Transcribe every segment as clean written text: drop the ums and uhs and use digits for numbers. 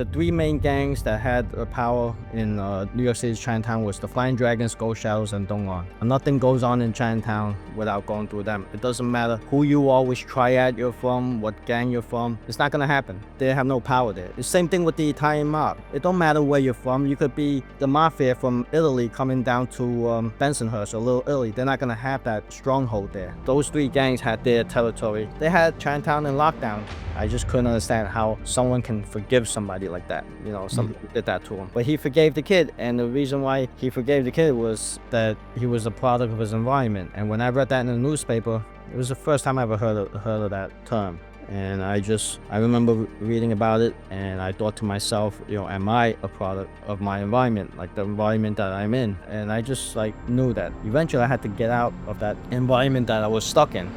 The three main gangs that had power in New York City's Chinatown was the Flying Dragons, Ghost Shadows, and Dong'an. Nothing goes on in Chinatown without going through them. It doesn't matter who you are, which triad you're from, what gang you're from. It's not gonna happen. They have no power there. The same thing with the Italian mob. It don't matter where you're from. You could be the mafia from Italy coming down to Bensonhurst or Little Italy. They're not gonna have that stronghold there. Those three gangs had their territory. They had Chinatown in lockdown. I just couldn't understand how someone can forgive somebody like that. You know, somebody did that to him. But he forgave the kid, and the reason why he forgave the kid was that he was a product of his environment. And when I read that in the newspaper, it was the first time I ever heard of that term. And I remember reading about it, and I thought to myself, you know, am I a product of my environment, like the environment that I'm in? And I just knew that eventually I had to get out of that environment that I was stuck in.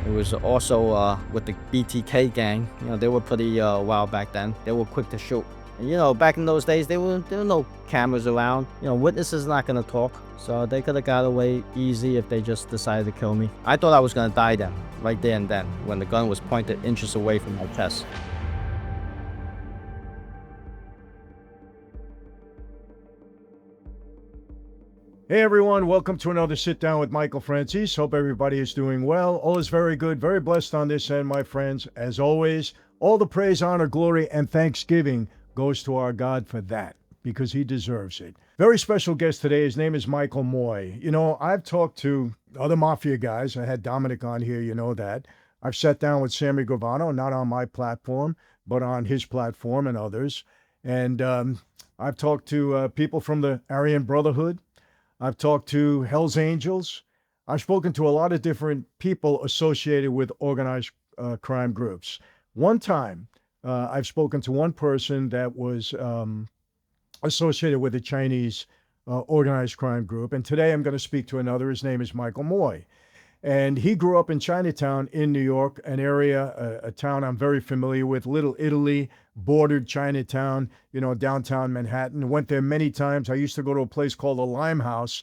It was also with the BTK gang. You know, they were pretty wild back then. They were quick to shoot. And, you know, back in those days, there were no cameras around. You know, witnesses not gonna talk, so they could have got away easy if they just decided to kill me. I thought I was gonna die then, right there and then, when the gun was pointed inches away from my chest. Hey everyone, welcome to another sit down with Michael Franzese. Hope everybody is doing well. All is very good, very blessed on this end, my friends. As always, all the praise, honor, glory, and thanksgiving goes to our God for that, because he deserves it. Very special guest today. His name is Michael Moy. You know, I've talked to other mafia guys. I had Dominic on here, you know that. I've sat down with Sammy Gravano, not on my platform, but on his platform and others. And I've talked to people from the Aryan Brotherhood. I've talked to Hell's Angels. I've spoken to a lot of different people associated with organized crime groups. One time, I've spoken to one person that was associated with a Chinese organized crime group. And today I'm going to speak to another. His name is Michael Moy. And he grew up in Chinatown in New York, an area, a town I'm very familiar with, Little Italy, bordered Chinatown, you know, downtown Manhattan. Went there many times. I used to go to a place called the Limehouse.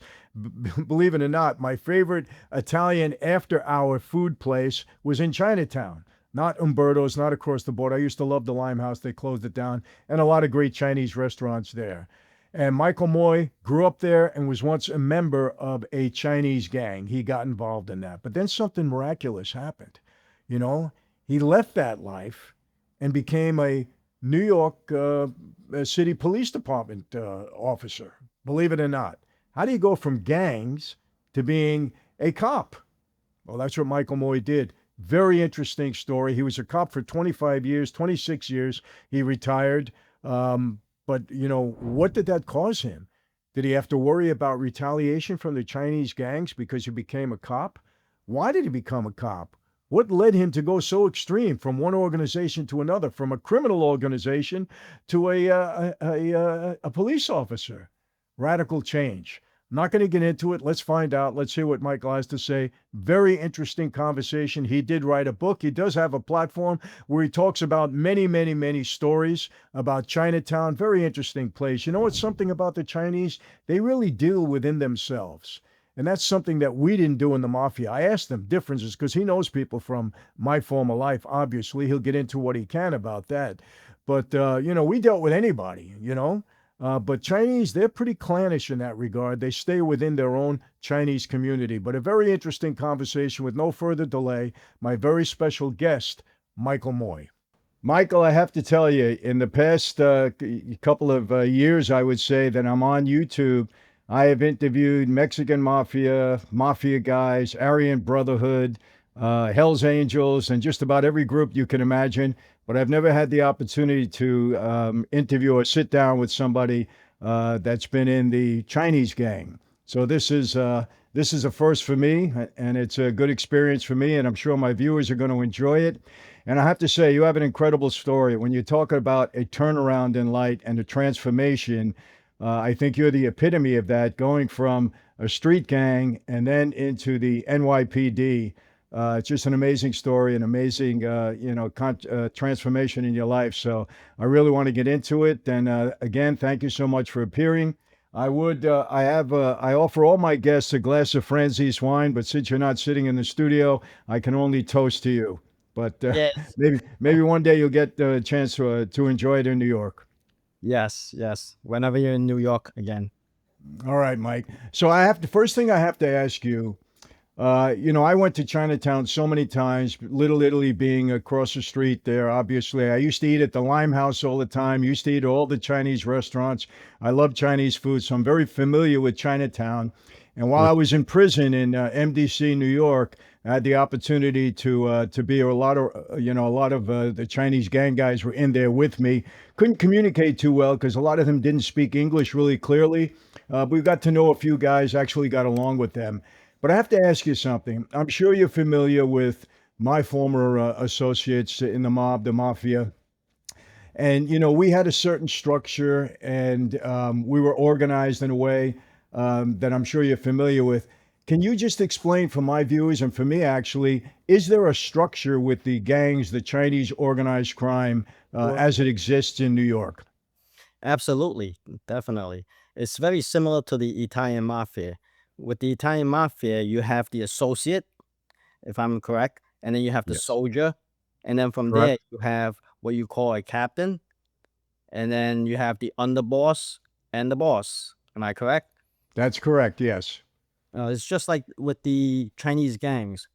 Believe it or not, my favorite Italian after-hour food place was in Chinatown. Not Umberto's, not across the border. I used to love the Limehouse. They closed it down. And a lot of great Chinese restaurants there. And Michael Moy grew up there and was once a member of a Chinese gang. He got involved in that. But then something miraculous happened. You know, he left that life and became a New York City Police Department officer. Believe it or not. How do you go from gangs to being a cop? Well, that's what Michael Moy did. Very interesting story. He was a cop for 25 years, 26 years. He retired. But, you know, what did that cause him? Did he have to worry about retaliation from the Chinese gangs because he became a cop? Why did he become a cop? What led him to go so extreme from one organization to another, from a criminal organization to a police officer? Radical change. I'm not going to get into it. Let's find out. Let's hear what Michael has to say. Very interesting conversation. He did write a book. He does have a platform where he talks about many, many, many stories about Chinatown. Very interesting place. You know what's something about the Chinese? They really deal within themselves. And that's something that we didn't do in the mafia. I asked him differences because he knows people from my former life. Obviously, he'll get into what he can about that. But, you know, we dealt with anybody, you know. But Chinese, they're pretty clannish in that regard. They stay within their own Chinese community. But a very interesting conversation with no further delay. My very special guest, Michael Moy. Michael, I have to tell you, in the past couple of years, I would say that I'm on YouTube. I have interviewed Mexican mafia, mafia guys, Aryan Brotherhood, Hell's Angels, and just about every group you can imagine. But I've never had the opportunity to interview or sit down with somebody that's been in the Chinese gang. So this is a first for me, and it's a good experience for me, and I'm sure my viewers are going to enjoy it. And I have to say, you have an incredible story. When you talk about a turnaround in light and a transformation, I think you're the epitome of that, going from a street gang and then into the NYPD. It's just an amazing story, an amazing, transformation in your life. So I really want to get into it. And again, thank you so much for appearing. I offer all my guests a glass of Franzese wine, but since you're not sitting in the studio, I can only toast to you. But Yes. maybe one day you'll get a chance to enjoy it in New York. Yes, yes. Whenever you're in New York again. All right, Mike. So first thing I have to ask you, I went to Chinatown so many times, Little Italy being across the street there, obviously. I used to eat at the Limehouse all the time, used to eat at all the Chinese restaurants. I love Chinese food, so I'm very familiar with Chinatown. And while Mm. I was in prison in MDC, New York, I had the opportunity to be a lot of the Chinese gang guys were in there with me. Couldn't communicate too well because a lot of them didn't speak English really clearly. But we got to know a few guys, actually got along with them. But I have to ask you something. I'm sure you're familiar with my former associates in the mob, the mafia. And, we had a certain structure and we were organized in a way that I'm sure you're familiar with. Can you just explain for my viewers and for me, actually, is there a structure with the gangs, the Chinese organized crime, Well, as it exists in New York? absolutely, definitely. It's very similar to the Italian mafia. With the Italian mafia, you have the associate, if I'm correct, and then you have the Yes. soldier, and then from there Correct. you have what you call a captain, and then you have the underboss and the boss. Am I correct? That's correct. Yes. It's just like with the Chinese gangs.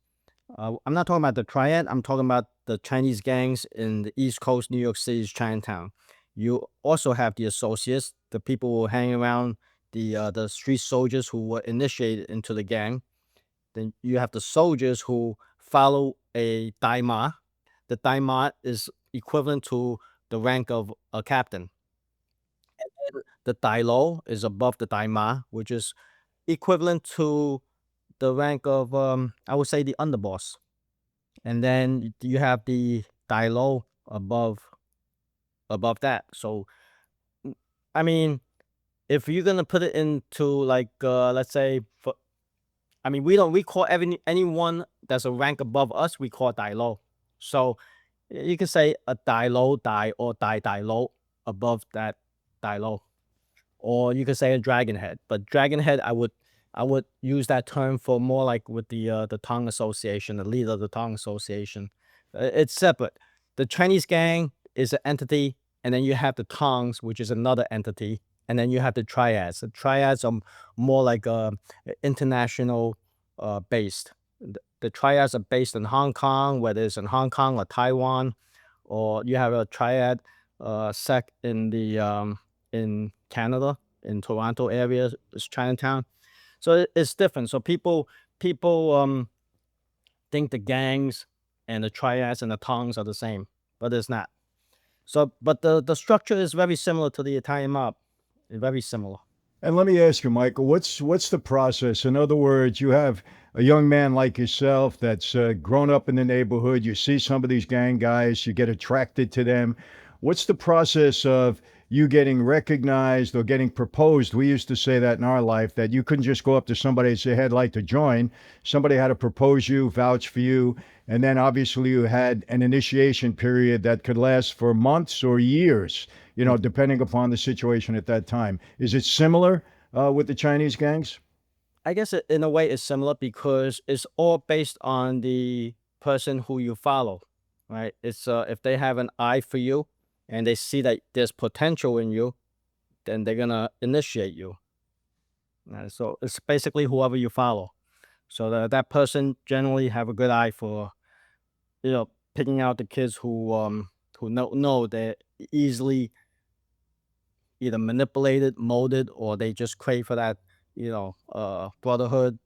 I'm not talking about the triad. I'm talking about the Chinese gangs in the East Coast, New York City's Chinatown. You also have the associates, the people who hang around the street soldiers who were initiated into the gang. Then you have the soldiers who follow a daima. The daima is equivalent to the rank of a captain. The Dai Lo is above the daima, which is equivalent to the rank of I would say the underboss. And then you have the Dai Lo above that. So I mean, if you're gonna put it into like let's say for I mean we call anyone that's a rank above us, we call Dai Lo. So you can say a Dai Lo Dai or Dai Lo above that Dai Lo. Or you could say a dragon head. But dragon head, I would use that term for more like with the Tong Association, the leader of the Tong Association. It's separate. The Chinese gang is an entity, and then you have the Tongs, which is another entity, and then you have the triads. The triads are more like international based. The triads are based in Hong Kong, whether it's in Hong Kong or Taiwan, or you have a triad sect in Canada, in Toronto area, it's Chinatown. So it's different. So people think the gangs and the triads and the tongs are the same, but it's not. So, but the structure is very similar to the Italian mob. It's very similar. And let me ask you, Michael, what's the process? In other words, you have a young man like yourself that's grown up in the neighborhood. You see some of these gang guys, you get attracted to them. What's the process of you getting recognized or getting proposed? We used to say that in our life that you couldn't just go up to somebody and say, "Hey, I'd like to join." Somebody had to propose you, vouch for you, and then obviously you had an initiation period that could last for months or years, Mm. depending upon the situation at that time. Is it similar with the Chinese gangs? I guess in a way it's similar because it's all based on the person who you follow, right? It's if they have an eye for you and they see that there's potential in you, then they're gonna initiate you. So it's basically whoever you follow. So that person generally have a good eye for picking out the kids who know they're easily either manipulated, molded, or they just crave for that brotherhood.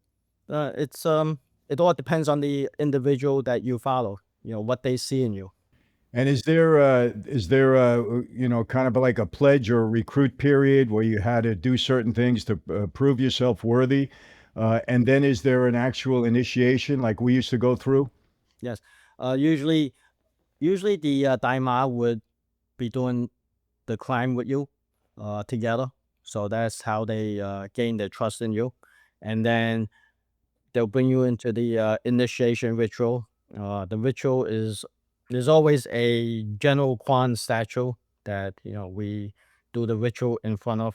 It all depends on the individual that you follow. What they see in you. And is there kind of like a pledge or a recruit period where you had to do certain things to prove yourself worthy? And then is there an actual initiation like we used to go through? Yes. Usually the daima would be doing the crime with you together. So that's how they gain their trust in you. And then they'll bring you into the initiation ritual. The ritual is there's always a General Quan statue that we do the ritual in front of.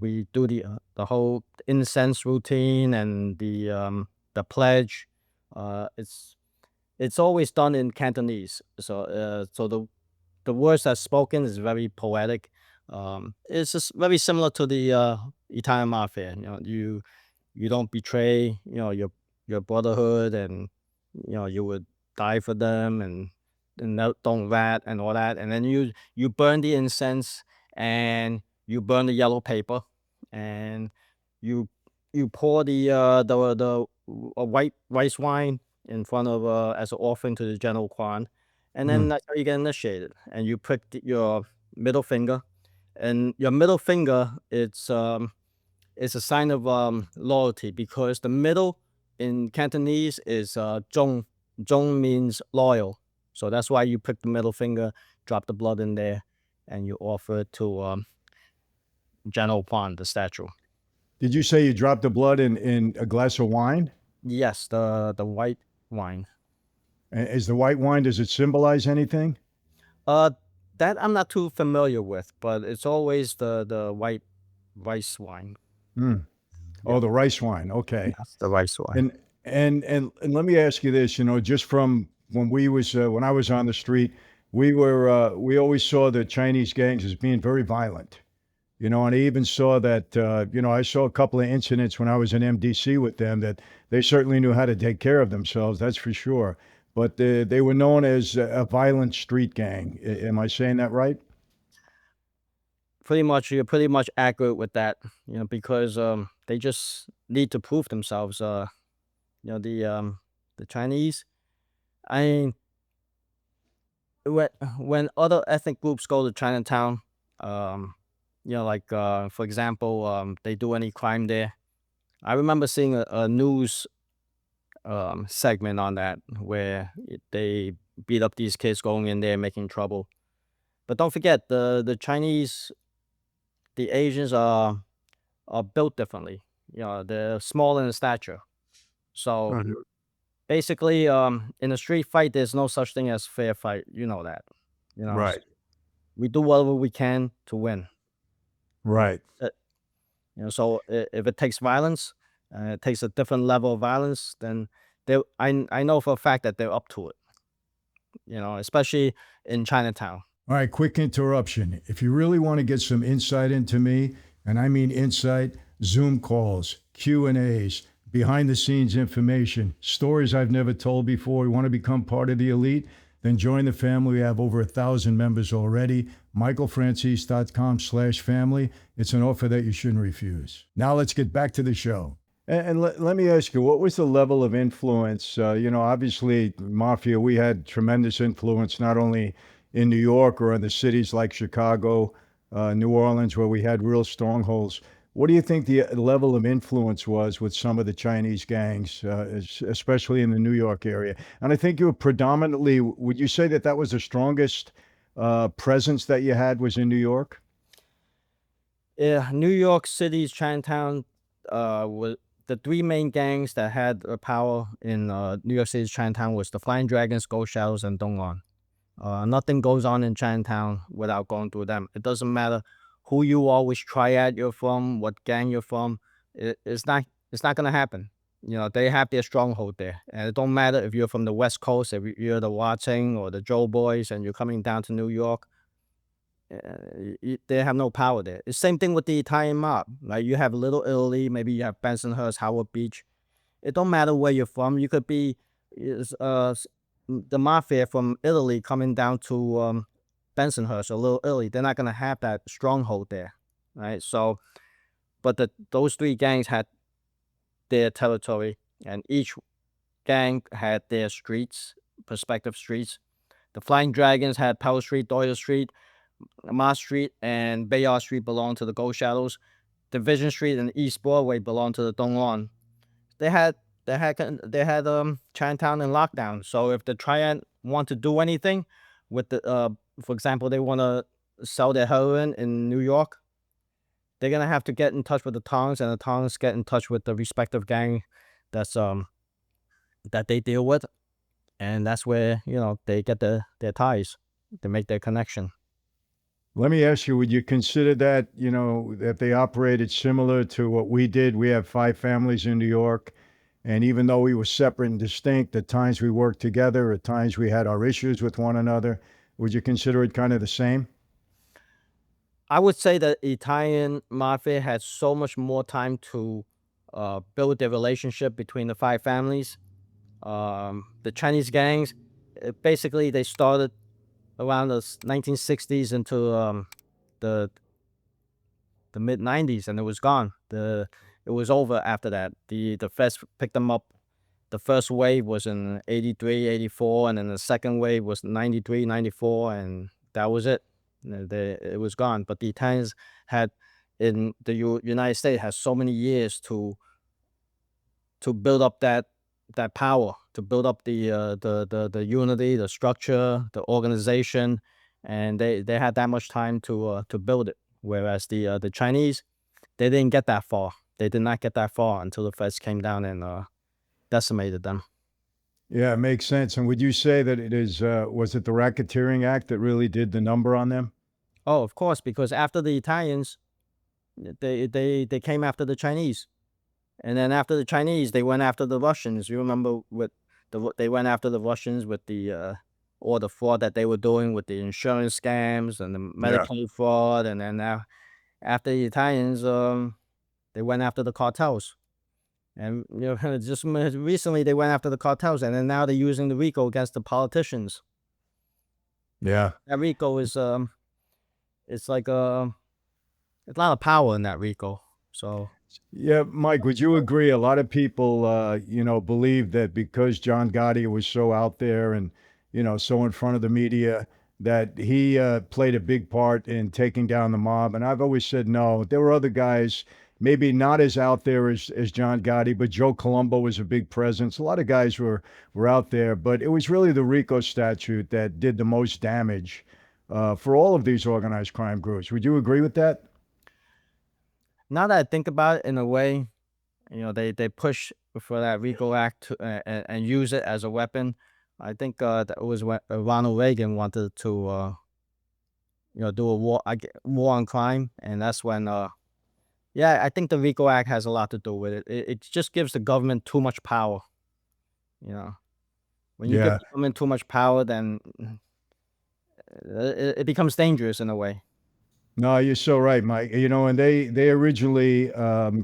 We do the whole incense routine and the pledge. It's always done in Cantonese. So the words that's spoken is very poetic. It's just very similar to the Italian mafia. You don't betray your brotherhood, and you would die for them, and don't rat and all that, and then you burn the incense, and you burn the yellow paper, and you you pour the white rice wine in front of as an offering to the general Kwan, and then Mm. that's how you get initiated. And you prick your middle finger, and your middle finger, it's a sign of loyalty, because the middle in Cantonese is zhong. Zhong means loyal, so that's why you prick the middle finger, drop the blood in there, and you offer it to General Kwan, the statue. Did you say you dropped the blood in a glass of wine? Yes, the white wine. Is the white wine, does it symbolize anything? Uh, that I'm not too familiar with, but it's always the white rice wine. Mm. Oh, Yeah, the rice wine. Okay. yes, the rice wine. And and let me ask you this, just from when I was on the street, we always saw the Chinese gangs as being very violent. And I even saw that I saw a couple of incidents when I was in MDC with them that they certainly knew how to take care of themselves, that's for sure. But they were known as a violent street gang. Am I saying that right? Pretty much, you're pretty much accurate with that. Because they just need to prove themselves. You know the Chinese. I mean, when other ethnic groups go to Chinatown, um, like for example, they do any crime there. I remember seeing a news segment on that where they beat up these kids going in there making trouble. But don't forget, the Chinese, the Asians are built differently. They're small in stature. So Mhm. basically, in a street fight, there's no such thing as fair fight. You know that. Right. We do whatever we can to win. Right. Uh, so if it takes violence, it takes a different level of violence, then I know for a fact that they're up to it. Especially in Chinatown. All right, quick interruption. If you really want to get some insight into me, and I mean insight, Zoom calls, Q&As, behind the scenes information, stories I've never told before, you want to become part of the elite, then join the family. We have over 1,000 members already. michaelfranzese.com/family. It's an offer that you shouldn't refuse. Now let's get back to the show. And let me ask you, what was the level of influence? Obviously, Mafia, we had tremendous influence, not only in New York or in the cities like Chicago, New Orleans, where we had real strongholds. What do you think the level of influence was with some of the Chinese gangs, especially in the New York area? And I think you were predominantly, would you say that that was the strongest presence that you had was in New York? Yeah, New York City's Chinatown was the three main gangs that had power in New York City's Chinatown was the Flying Dragons, Ghost Shadows, and Dong'an. Nothing goes on in Chinatown without going through them. It doesn't matter who you are, which triad you're from, what gang you're from. It's not gonna happen. They have their stronghold there, and it don't matter if you're from the West Coast, if you're the Watching or the Joe Boys, and you're coming down to New York. They have no power there. It's same thing with the Italian mob. Like, you have Little Italy, maybe you have Bensonhurst, Howard Beach. It don't matter where you're from. You could be the mafia from Italy coming down to Bensonhurst or Little Italy. They're not gonna have that stronghold there, right? So, but those three gangs had their territory, and each gang had their streets, prospective streets. The Flying Dragons had Pell Street, Doyle Street, Ma Street, and Bayard Street belonged to the Ghost Shadows. Division Street and East Broadway belonged to the Dong'an. They had Chinatown in lockdown. So if the Triad want to do anything with for example, they want to sell their heroin in New York, they're gonna have to get in touch with the Tongs, and the Tongs get in touch with the respective gang that's that they deal with, and that's where they get their ties, they make their connection. Let me ask you, would you consider that, if they operated similar to what we did? We have 5 families in New York. And even though we were separate and distinct, at times we worked together, at times we had our issues with one another. Would you consider it kind of the same? I would say that Italian mafia had so much more time to build their relationship between the five families. The Chinese gangs, basically, they started around the 1960s into the the mid 90s, and it was gone. It was over after that. The feds picked them up. The first wave was in 83, 84, and then the second wave was 93, 94, and that was it. It was gone. But the Italians had, in the United States, has so many years to build up that power, to build up the unity, the structure, the organization, and they had that much time to build it. Whereas the Chinese, they didn't get that far. They did not get that far until the feds came down and decimated them. Yeah, it makes sense. And would you say that it is, was it the Racketeering Act that really did the number on them? Oh, of course, because after the Italians, they came after the Chinese. And then after the Chinese, they went after the Russians. You remember they went after the Russians with the all the fraud that they were doing with the insurance scams and the Yeah. Medicaid fraud, and then now after the Italians, they went after the cartels. And just recently they went after the cartels, and then now they're using the RICO against the politicians. Yeah. That RICO is it's like it's a lot of power in that RICO. So Yeah, Mike, would you agree? A lot of people, believe that because John Gotti was so out there and, so in front of the media, that he played a big part in taking down the mob. And I've always said no. There were other guys, maybe not as out there as John Gotti, but Joe Colombo was a big presence. A lot of guys were out there, but it was really the RICO statute that did the most damage for all of these organized crime groups. Would you agree with that? now that I think about it, in a way, they push for that RICO Act and use it as a weapon. I think that was when Ronald Reagan wanted to do a war on crime, and that's when yeah, I think the RICO Act has a lot to do with it. It just gives the government too much power. You know, when you give Yeah. the government too much power, then it becomes dangerous in a way. No, you're so right, Mike. And they originally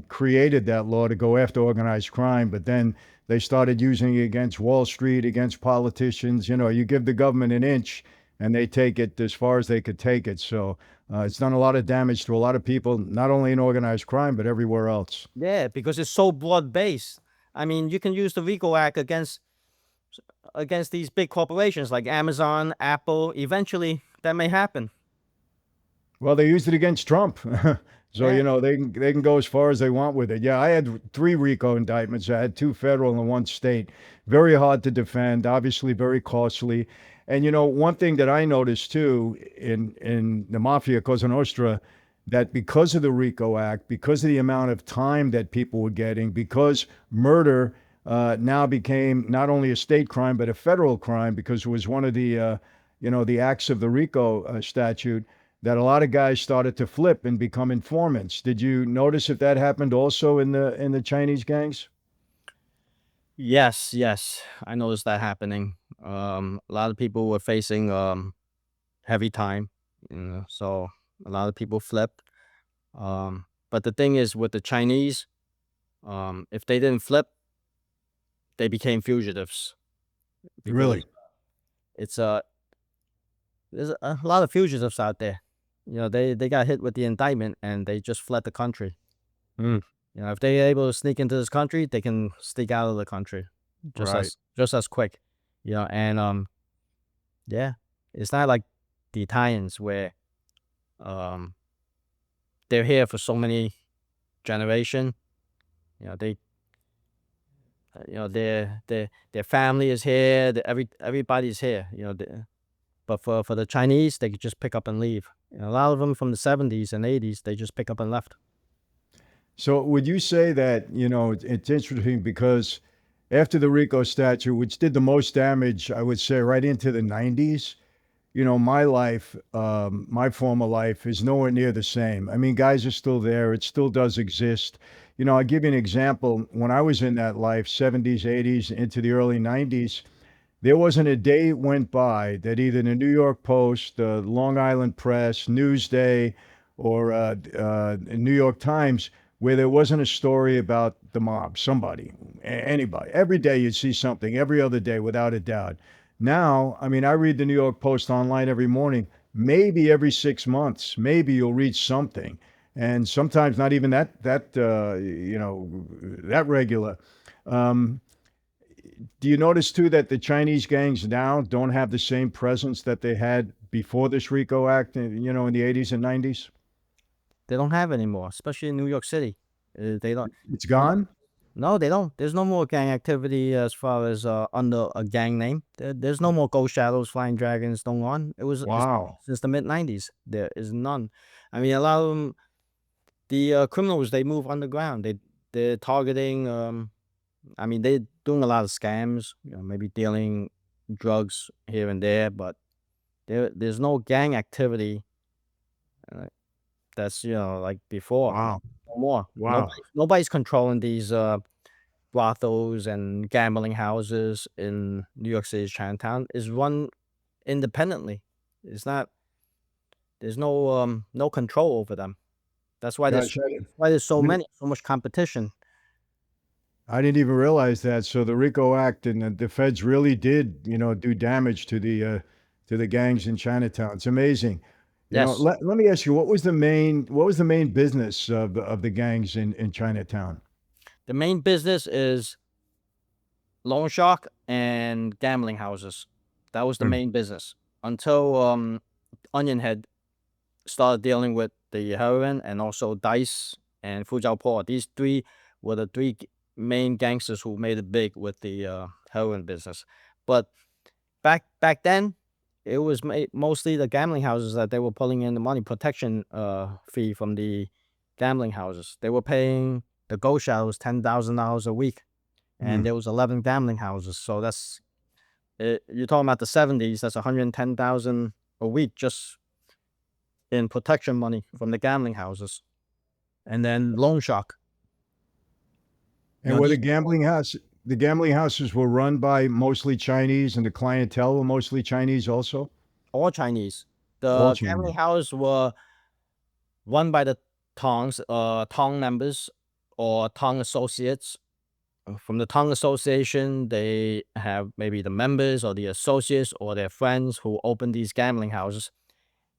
created that law to go after organized crime, but then they started using it against Wall Street, against politicians. You give the government an inch, and they take it as far as they could take it. So it's done a lot of damage to a lot of people, not only in organized crime, but everywhere else. Yeah, because it's so broad based. I mean, you can use the RICO Act against these big corporations like Amazon, Apple. Eventually, that may happen. Well, they used it against Trump. So, Yeah. they can go as far as they want with it. Yeah, I had three RICO indictments. I had two federal and one state. Very hard to defend, obviously very costly. And one thing that I noticed too in the Mafia Cosa Nostra, that because of the RICO Act, because of the amount of time that people were getting, because murder now became not only a state crime but a federal crime because it was one of the acts of the RICO statute, that a lot of guys started to flip and become informants. Did you notice if that happened also in the Chinese gangs? Yes, yes, I noticed that happening. A lot of people were facing heavy time, so a lot of people flipped. But the thing is, with the Chinese, if they didn't flip, they became fugitives because Really? it's there's a lot of fugitives out there. They got hit with the indictment and they just fled the country. Mm, If they're able to sneak into this country, they can sneak out of the country right. just as quick. And yeah, it's not like the Italians where um they're here for so many generation. They their family is here. Everybody's here. But for the Chinese, they could just pick up and leave. A lot of them from the 70s and 80s, they just pick up and left. So would you say that, it's interesting because after the RICO statute, which did the most damage, I would say right into the 90s, my life, my former life is nowhere near the same. I mean, guys are still there. It still does exist. I'll give you an example. When I was in that life, 70s, 80s, into the early 90s, there wasn't a day went by that either the New York Post, the Long Island Press, Newsday, or New York Times where there wasn't a story about the mob, somebody, anybody. Every day you'd see something, every other day, without a doubt. Now, I mean, I read the New York Post online every morning. Maybe every 6 months, maybe you'll read something, and sometimes not even that regular. Um, do you notice too that the Chinese gangs now don't have the same presence that they had before this RICO Act, in the 80s and 90s? They don't have anymore, especially in New York City. They don't. It's No, gone? no, they don't. There's no more gang activity as far as under a gang name. There's no more ghost shadows, flying dragons, don't on. It's Wow. since the mid 90s. There is none. I mean, a lot of them, the criminals, they move underground. They're targeting. I mean, they're doing a lot of scams. Maybe dealing drugs here and there, but there's no gang activity uh, that's like before. Wow. No more. Wow. Nobody's controlling these brothels and gambling houses in New York City's Chinatown. Is run independently. It's not. There's no control over them. Gosh, That's why there's I didn't, so much competition. I didn't even realize that. So the RICO Act and the feds really did, do damage to the gangs in Chinatown. It's amazing. Yes, Let me ask you, what was the main business of the gangs in Chinatown? the main business is loan shark and gambling houses. That was the Mm, main business until Onion Head started dealing with the heroin and also Dice and Fuk-Ching. These three were the three main gangsters who made it big with the heroin business. But back then, it was mostly the gambling houses that they were pulling in the money protection fee from the gambling houses. They were paying the Ghost Shadows $10,000 a week, and mm. there was 11 gambling houses. So that's you're talking about the 70s. That's 110,000 a week just in protection money from the gambling houses, and then loan shark. And were These the gambling houses were run by mostly Chinese, and the clientele were mostly Chinese also? all Chinese. All The gambling Chinese. houses were run by the Tong members or Tong associates. From the Tong Association, they have maybe the members or the associates or their friends who open these gambling houses.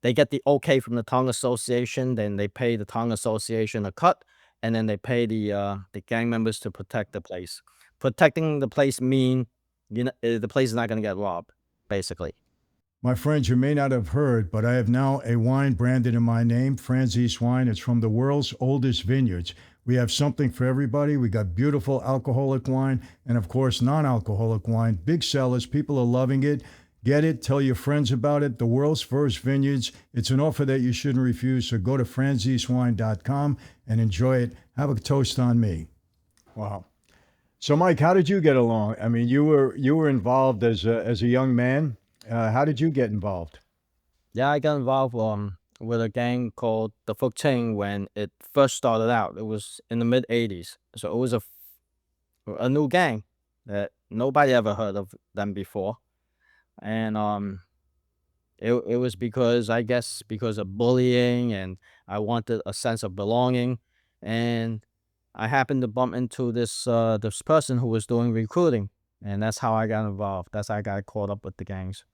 They get the okay from the Tong Association, then they pay the Tong Association a cut, and then they pay the gang members to protect the place. Protecting the place mean the place is not going to get robbed, basically. My friends, you may not have heard, but I have now a wine branded in my name, Franzese wine. It's from the world's oldest vineyards. We have something for everybody. We got beautiful alcoholic wine and, of course, non alcoholic wine. Big sellers. People are loving it. Get it. Tell your friends about it. The world's first vineyards. It's an offer that you shouldn't refuse. So go to franzesewine.com and enjoy it. Have a toast on me. Wow. So, Mike, how did you get along? I mean, you were involved as a young man. How did you get involved? Yeah, I got involved with a gang called the Fuk-Ching when it first started out. It was in the mid '80s, so it was a new gang that nobody ever heard of them before, and it was because I guess because of bullying and I wanted a sense of belonging, and I happened to bump into this person who was doing recruiting, and that's how I got involved. That's how I got caught up with the gangs.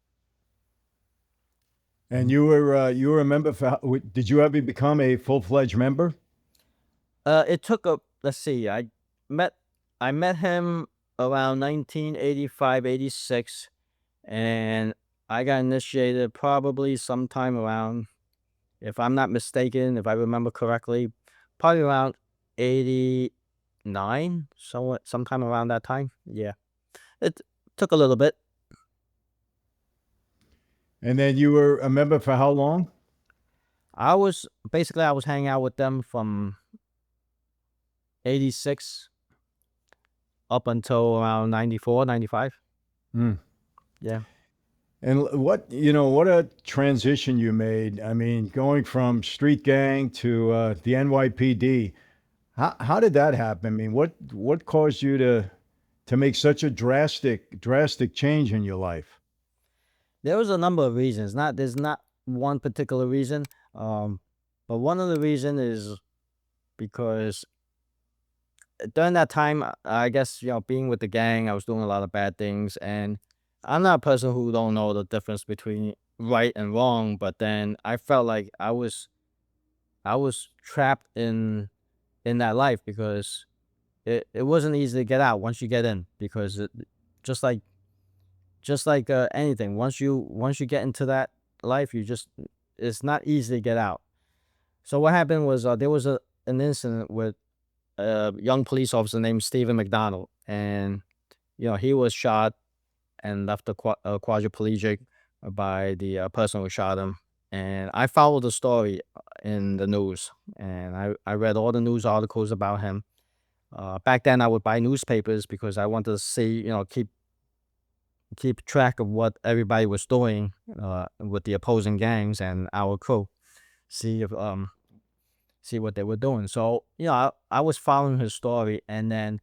And you were a member for, did you ever become a full-fledged member? It took a let's see, met I met him around 1985, 86, and I got initiated probably sometime around, if I'm not mistaken, if I remember correctly, probably around 89, sometime around that time. Yeah. It took a little bit. And then you were a member for how long? I was hanging out with them from 86 up until around 94, 95. Hmm. Yeah. And what a transition you made. I mean, going from street gang to the NYPD. How did that happen? I mean, what caused you to make such a drastic change in your life? There was a number of reasons. There's not one particular reason. But one of the reason is because during that time, I guess, being with the gang, I was doing a lot of bad things, and I'm not a person who don't know the difference between right and wrong. But then I felt like I was trapped in that life because it wasn't easy to get out once you get in, because just like anything, once you get into that life, it's not easy to get out. So what happened was, there was an incident with a young police officer named Steven McDonald, and he was shot and left quadriplegic by the person who shot him. And I followed the story in the news, and I read all the news articles about him. Back then, I would buy newspapers because I wanted to see, keep track of what everybody was doing with the opposing gangs and our crew. See if see what they were doing. So I was following his story, and then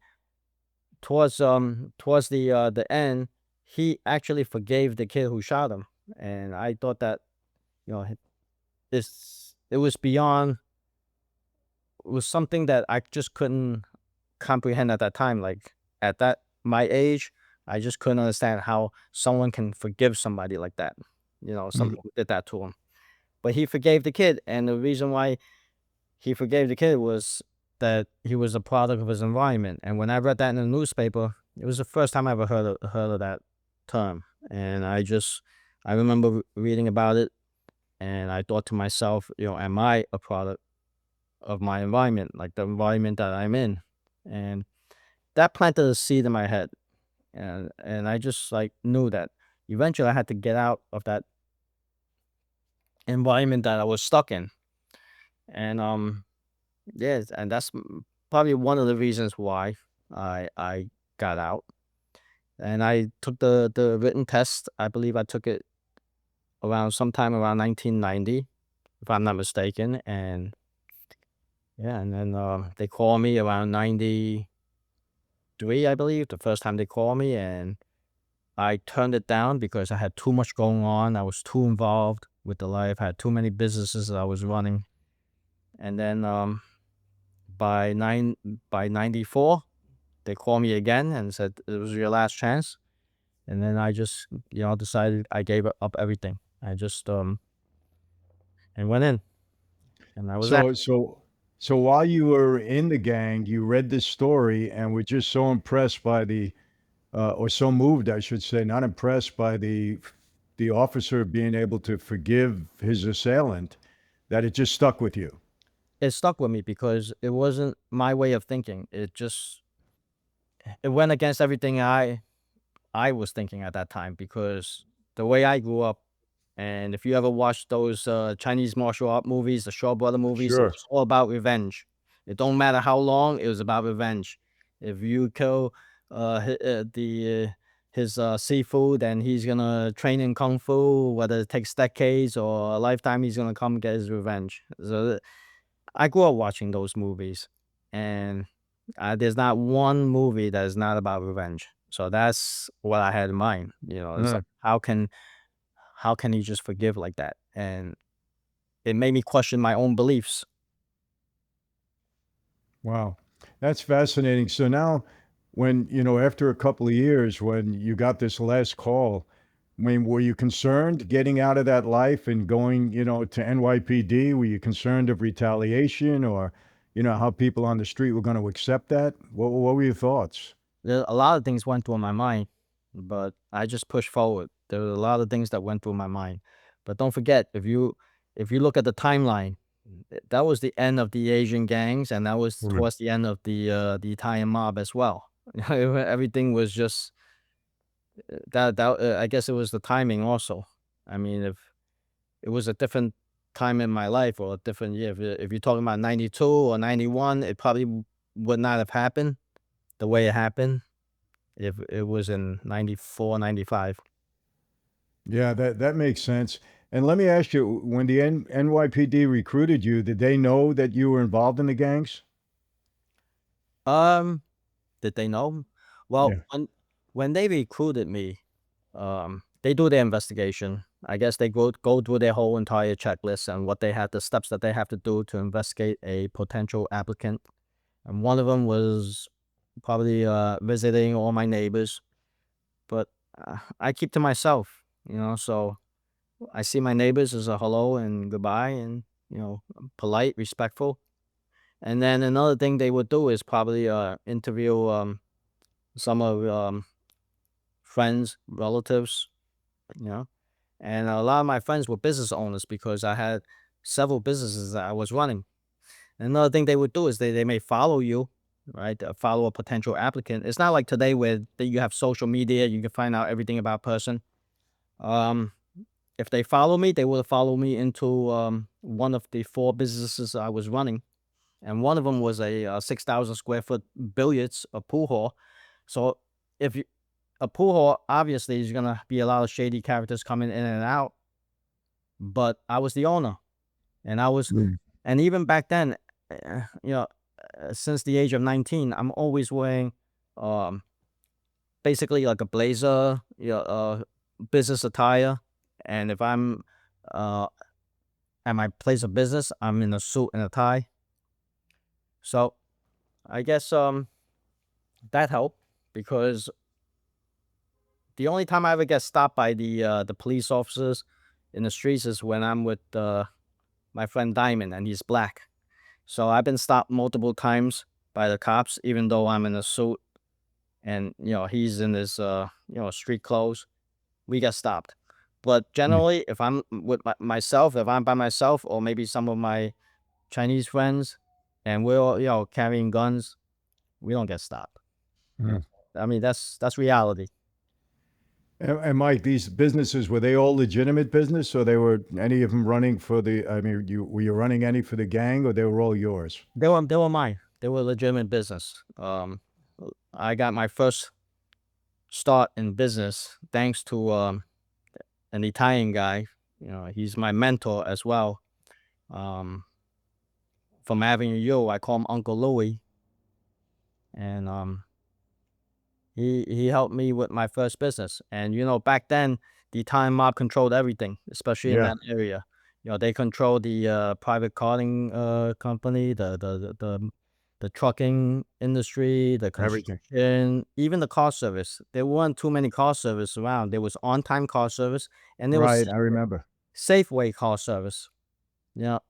towards the end, he actually forgave the kid who shot him, and I thought that you know it was beyond, it was something that I just couldn't comprehend at that time. Like, at that my age, I just couldn't understand how someone can forgive somebody like that. Mhm. Somebody who did that to him. But he forgave the kid, and the reason why he forgave the kid was that he was a product of his environment. And when I read that in the newspaper, it was the first time I ever heard of that term. And I remember reading about it, and I thought to myself, am I a product of my environment, like the environment that I'm in? And that planted a seed in my head, and I just like knew that eventually I had to get out of that environment that I was stuck in. And yes, and that's probably one of the reasons why I got out. And I took the written test. I believe I took it around sometime around 1990, if I'm not mistaken. And yeah, and then they called me around 93, I believe, the first time they called me, and I turned it down because I had too much going on. I was too involved with the life. I had too many businesses that I was running. And then by 94, they called me again and said it was your last chance. And then I just, decided I gave up everything. I just and went in, and I was that. So while you were in the gang, you read this story and were just so impressed by or so moved, I should say, not impressed by the officer being able to forgive his assailant, that it just stuck with you. It stuck with me because it wasn't my way of thinking. It went against everything I was thinking at that time, because the way I grew up, and if you ever watched those Chinese martial art movies, the Shaw Brother movies, it Sure. was all about revenge. It don't matter how long, it was about revenge. If you kill his seafood, and he's gonna train in kung fu, whether it takes decades or a lifetime, he's gonna come get his revenge. So I grew up watching those movies, and there's not one movie that is not about revenge. So that's what I had in mind. It's Uh, like, how can he just forgive like that? And it made me question my own beliefs. wow. That's fascinating. So now, when, after a couple of years, when you got this last call, I mean, were you concerned getting out of that life and going, to NYPD? Were you concerned of retaliation, or, how people on the street were going to accept that? What were your thoughts? A lot of things went through my mind, but I just pushed forward. There were a lot of things that went through my mind. But don't forget, if you look at the timeline, that was the end of the Asian gangs, and that was Right. towards the end of the Italian mob as well. Everything was just I guess it was the timing also. I mean, if it was a different time in my life, or a different year, if you're talking about 92 or 91, it probably would not have happened the way it happened if it was in 94, 95. Yeah, that makes sense. And let me ask you, when the NYPD recruited you, did they know that you were involved in the gangs? Um, did they know? Well, Yeah. when they recruited me, they do their investigation. I guess they go through their whole entire checklist and the steps that they have to do to investigate a potential applicant. And one of them was probably visiting all my neighbors, but I keep to myself, so I see my neighbors as a hello and goodbye, and polite, respectful. And then another thing they would do is probably interview some of friends, relatives, you know. And a lot of my friends were business owners because I had several businesses that I was running. And another thing they would do is they may follow you, right? Follow a potential applicant. It's not like today where you have social media, you can find out everything about person. Um, if they follow me, they will follow me into one of the 4 businesses I was running. And one of them was a 6,000 square foot billiards, a pool hall. So if you, a pool hall, obviously, is going to be a lot of shady characters coming in and out. But I was the owner. And and even back then, since the age of 19, I'm always wearing um, basically like a blazer, business attire. And if I'm uh, at my place of business, I'm in a suit and a tie. So I guess that helped because the only time I ever get stopped by the police officers in the streets is when I'm with my friend Diamond, and he's black. So I've been stopped multiple times by the cops, even though I'm in a suit and he's in his street clothes. We get stopped. But generally, if I'm with myself, if I'm by myself, or maybe some of my Chinese friends, and we're all, carrying guns, we don't get stopped. Mm. I mean, that's reality. And Mike, these businesses, were they all legitimate business, or they were any of them running for the? I mean, were you running any for the gang, or they were all yours? They were mine. They were legitimate business. I got my first start in business thanks to an Italian guy. He's my mentor as well. From Avenue U, I call him Uncle Louie, and he helped me with my first business. And back then, the Italian mob controlled everything, especially in Yeah. that area. They control the private carting company, the trucking industry, the Everything. construction, even the car service. There weren't too many car service around. There was on-time car service, and there was Right, I remember. Safeway car service.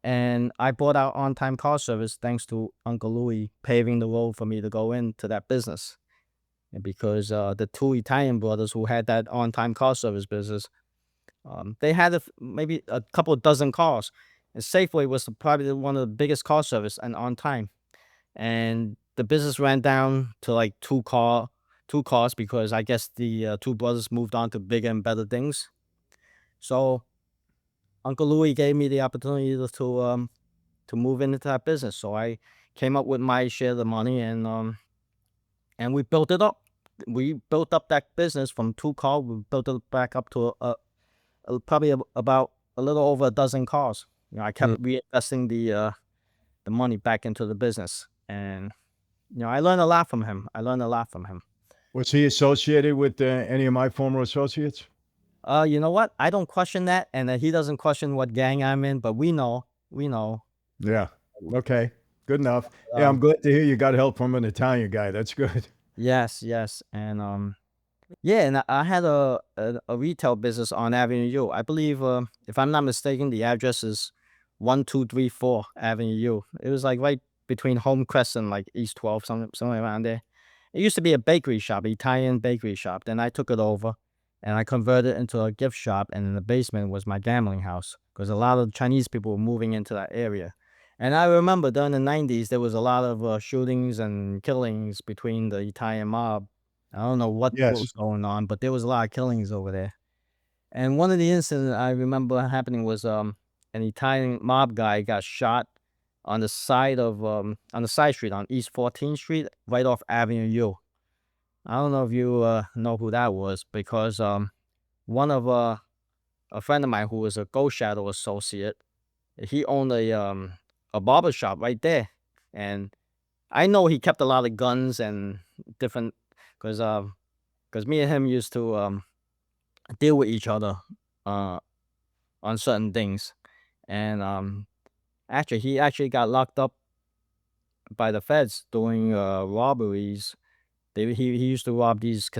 And I bought out on-time car service thanks to Uncle Louis paving the road for me to go into that business. And because the 2 Italian brothers who had that on-time car service business, they had maybe a couple of dozen cars. And Safeway was probably one of the biggest car service and on time. And the business ran down to like two cars because I guess the 2 brothers moved on to bigger and better things. So Uncle Louis gave me the opportunity to move into that business. So I came up with my share of the money, and we built it up. We built up that business from 2 cars. We built it back up to probably about a little over a dozen cars. I kept reinvesting the money back into the business, and I learned a lot from him. Was he associated with any of my former associates? You know what? I don't question that, and he doesn't question what gang I'm in. But we know. Yeah. Okay. Good enough. Yeah, I'm glad to hear you got help from an Italian guy. That's good. Yes, and yeah, and I had a retail business on Avenue U. I believe, if I'm not mistaken, the address is 1234 Avenue U. It was like right between Home Crest and like East 12, somewhere around there. It used to be a bakery shop, Italian bakery shop. Then I took it over, and I converted it into a gift shop. And in the basement was my gambling house because a lot of Chinese people were moving into that area. And I remember during the 90s, there was a lot of shootings and killings between the Italian mob. I don't know what Yes. was going on, but there was a lot of killings over there. And one of the incidents I remember happening was an Italian mob guy got shot on the side street on East 14th Street, right off Avenue U. I don't know if you know who that was because one of a friend of mine who was a Ghost Shadow associate, he owned a barber shop right there, and I know he kept a lot of guns and different because me and him used to deal with each other on certain things. And actually, he actually got locked up by the feds doing robberies. He used to rob these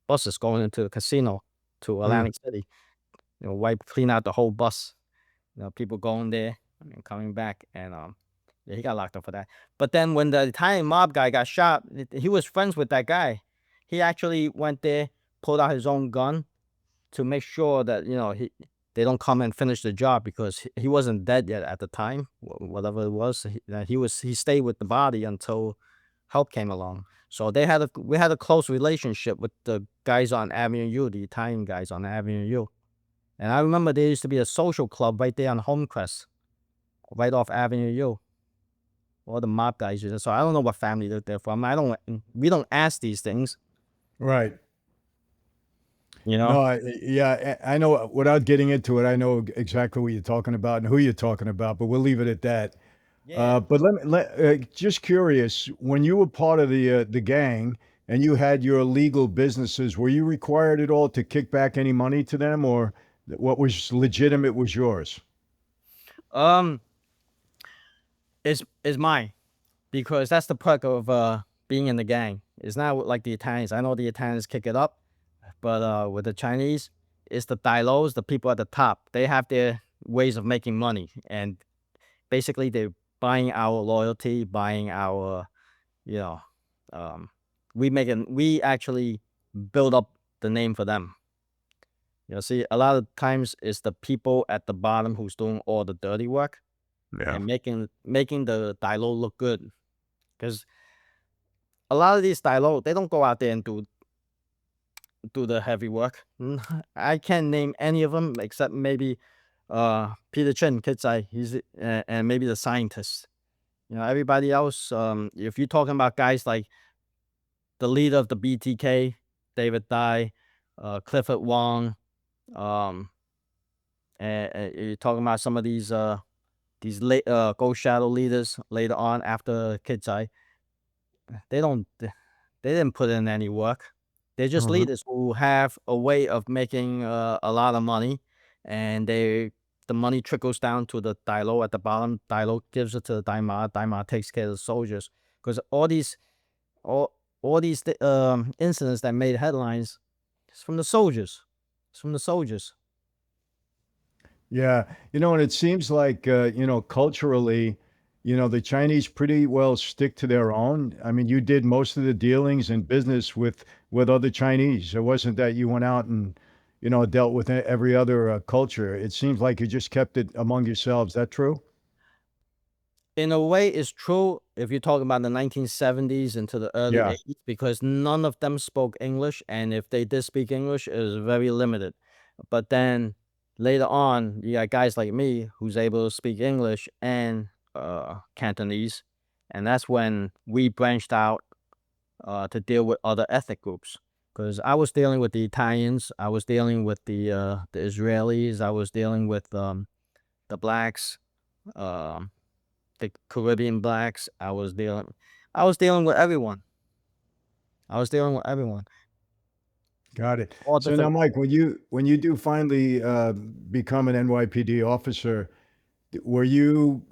buses going into the casino to Mm. Atlantic City. Wipe clean out the whole bus. People going there and coming back, and yeah, he got locked up for that. But then when the Italian mob guy got shot, he was friends with that guy. He actually went there, pulled out his own gun to make sure that they don't come and finish the job, because he wasn't dead yet at the time, whatever it was. He stayed with the body until help came along. So we had a close relationship with the guys on Avenue U, the Italian guys on Avenue U. And I remember there used to be a social club right there on Homecrest, right off Avenue U. All the mob guys used to. So I don't know what family they're from. We don't ask these things, Right. you know. No, yeah, I know. Without getting into it, I know exactly what you're talking about and who you're talking about, but we'll leave it at that. Yeah. But just curious, when you were part of the gang and you had your legal businesses, were you required at all to kick back any money to them, or what was legitimate was yours? Um, is mine, because that's the perk of being in the gang. It's not like the Italians. I know the Italians kick it up, but with the Chinese, it's the Dai Los, the people at the top. They have their ways of making money, and basically they're buying our loyalty, buying our, you know, um, we actually build up the name for them. See, a lot of times it's the people at the bottom who's doing all the dirty work Yeah. and making the Dai Lo look good. Because a lot of these Dai Lo, they don't go out there and do the heavy work. I can't name any of them except maybe Peter Chen, Kitsai, and maybe the scientist. Everybody else, if you're talking about guys like the leader of the BTK, David Dai, Clifford Wong, um, and you're talking about some of these late Ghost Shadow leaders later on after Kitsai, they don't they didn't put in any work. They're just Mhm. leaders who have a way of making a lot of money, and the money trickles down to the Dai Lo at the bottom. Dai Lo gives it to the Daima. Daima takes care of the soldiers, because all these incidents that made headlines, it's from the soldiers. It's from the soldiers. Yeah, and it seems like culturally, the Chinese pretty well stick to their own. I mean, you did most of the dealings and business with other Chinese. It wasn't that you went out and dealt with every other culture. It seems like you just kept it among yourselves. That true? In a way, it's true if you're talking about the 1970s into the early Yeah. 80s, because none of them spoke English, and if they did speak English, it was very limited. But then later on, you got guys like me who's able to speak English and Cantonese, and that's when we branched out to deal with other ethnic groups. Because I was dealing with the Italians, I was dealing with the Israelis, I was dealing with the blacks. Um, the Caribbean blacks. I was dealing with everyone. I was dealing with everyone. Got it. All So now, different. Mike, when you do finally become an NYPD officer, were you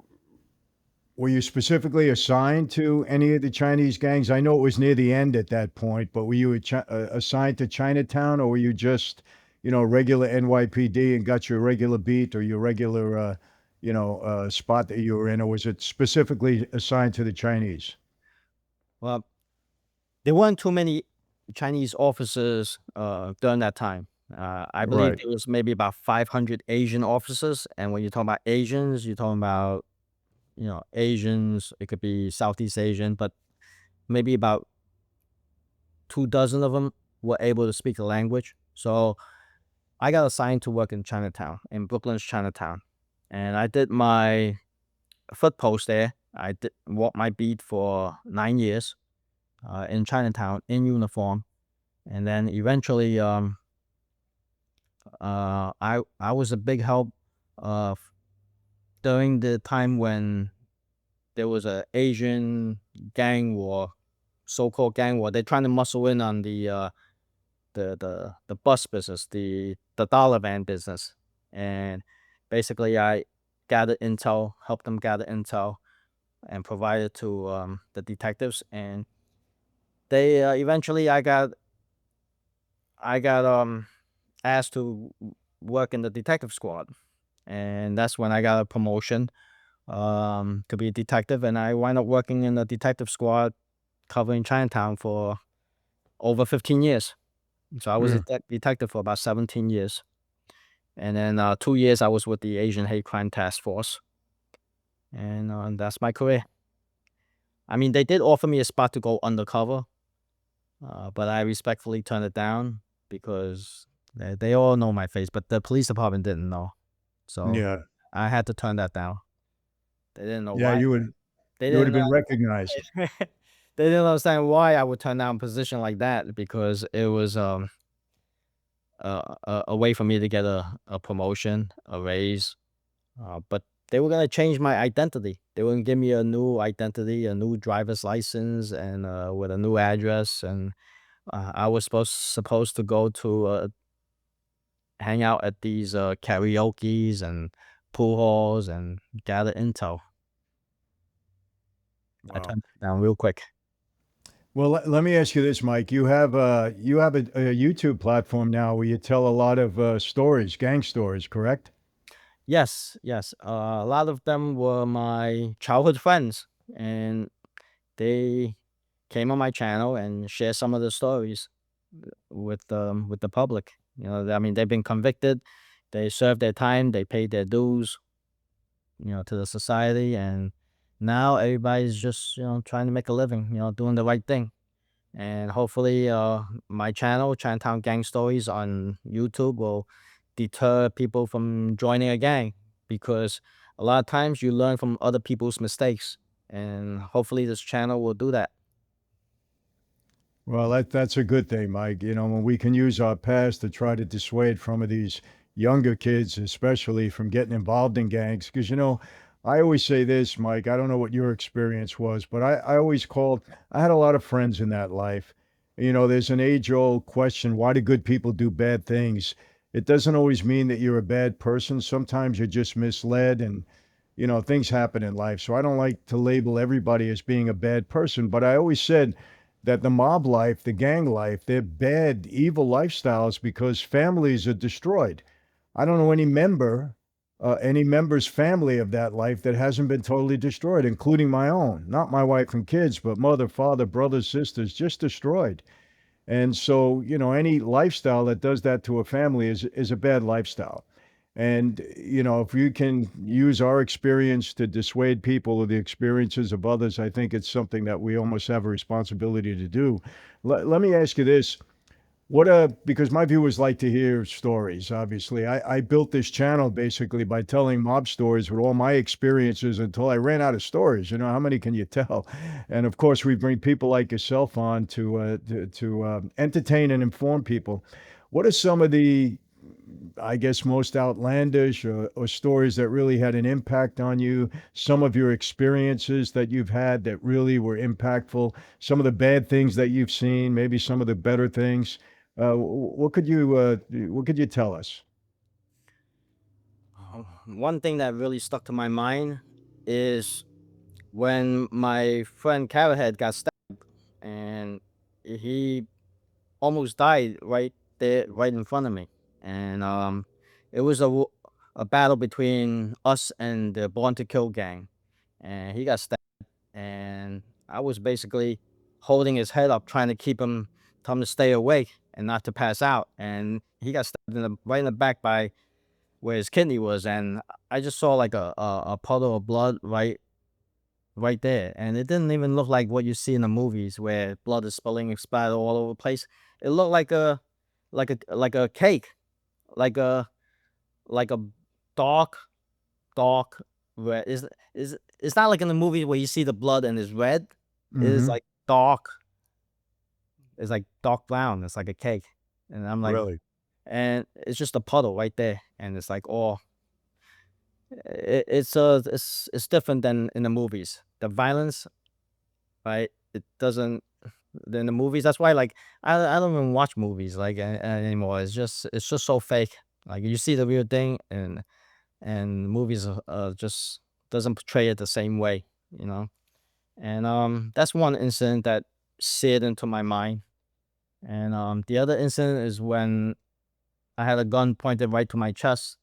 Were you specifically assigned to any of the Chinese gangs? I know it was near the end at that point, but were you assigned to Chinatown, or were you just, regular NYPD and got your regular beat or your regular, spot that you were in, or was it specifically assigned to the Chinese? Well, there weren't too many Chinese officers during that time. I believe Right. there was maybe about 500 Asian officers, and when you talk about Asians, you're talking about Asians. It could be Southeast Asian, but maybe about 2 dozen of them were able to speak the language. So I got assigned to work in Chinatown, in Brooklyn's Chinatown, and I did my foot post there. I did walked my beat for 9 years in Chinatown in uniform, and then eventually, I was a big help uh, during the time when there was a Asian gang war, so-called gang war. They're trying to muscle in on the bus business, the dollar van business, and Basically, I gathered intel, helped them gather intel, and provided to the detectives. And they eventually, I got asked to work in the detective squad, and that's when I got a promotion to be a detective, and I wound up working in the detective squad covering Chinatown for over 15 years. So I was a Yeah. detective for about 17 years. And then 2 years I was with the Asian Hate Crime Task Force. And that's my career. I mean, they did offer me a spot to go undercover, but I respectfully turned it down because they all know my face, but the police department didn't know. So Yeah. I had to turn that down. They didn't know Yeah, why. They you would have didn't been recognized. they didn't understand why I would turn down a position like that because it was a way for me to get a promotion, a raise. But they were gonna change my identity. They were gonna give me a new identity, a new driver's license, and with a new address. And I was supposed to go to hang out at these karaoke's and pool halls and gather intel. I Wow. turned it down real quick. Well, let me ask you this, Mike. You have a YouTube platform now where you tell a lot of stories, gang stories, correct? Yes, yes. A lot of them were my childhood friends, and they came on my channel and shared some of the stories with the public. I mean, they've been convicted, they served their time, they paid their dues, to the society, and now everybody's just trying to make a living, doing the right thing. And hopefully, my channel, Chinatown Gang Stories on YouTube, will deter people from joining a gang because a lot of times you learn from other people's mistakes, and hopefully, this channel will do that. Well, that's a good thing, Mike. You know, when we can use our past to try to dissuade some of these younger kids, especially from getting involved in gangs. Because, I always say this, Mike, I don't know what your experience was, but I always I had a lot of friends in that life. There's an age old question, why do good people do bad things? It doesn't always mean that you're a bad person. Sometimes you're just misled and, things happen in life. So I don't like to label everybody as being a bad person, but I always said, that the mob life, the gang life, they're bad, evil lifestyles because families are destroyed. I don't know any member's family of that life that hasn't been totally destroyed, including my own. Not my wife and kids, but mother, father, brothers, sisters, just destroyed. And so, any lifestyle that does that to a family is a bad lifestyle. And, if you can use our experience to dissuade people of the experiences of others, I think it's something that we almost have a responsibility to do. Let me ask you this. Because my viewers like to hear stories, obviously. I built this channel basically by telling mob stories with all my experiences until I ran out of stories. How many can you tell? And of course, we bring people like yourself on to entertain and inform people. What are some of the, I guess, most outlandish or stories that really had an impact on you? Some of your experiences that you've had that really were impactful, some of the bad things that you've seen, maybe some of the better things. What could you tell us? One thing that really stuck to my mind is when my friend Carrot got stabbed, and he almost died right there, right in front of me. And it was a battle between us and the Born to Kill gang, and he got stabbed, and I was basically holding his head up, trying to tell him to stay awake and not to pass out. And he got stabbed right in the back by where his kidney was, and I just saw like a puddle of blood right there, and it didn't even look like what you see in the movies where blood is spilling, splattered all over the place. It looked like a cake, like a dark dark red. Is It's not like in the movie where you see the blood and it's red. It is Hmm. like dark. It's like dark brown. It's like a cake, and I'm like, Really? and it's just a puddle right there, and it's like, oh, it's different than in the movies. The violence, right? It doesn't in the movies. That's why, like, I don't even watch movies like anymore. It's just so fake. Like you see the real thing, and and movies just doesn't portray it the same way, you know. And that's one incident that seared into my mind. And the other incident is when I had a gun pointed right to my chest.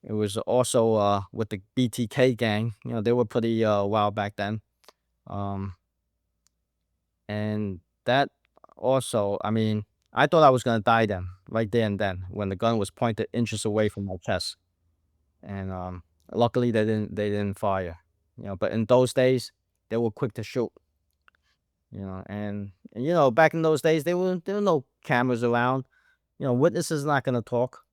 It was also with the BTK gang. You know, they were pretty wild back then. Um, and that also, I mean, I thought I was gonna die then, right there and then, when the gun was pointed inches away from my chest. And luckily they didn't fire. You know, but in those days they were quick to shoot. You know, and you know, back in those days there were no cameras around. You know, witnesses not gonna talk.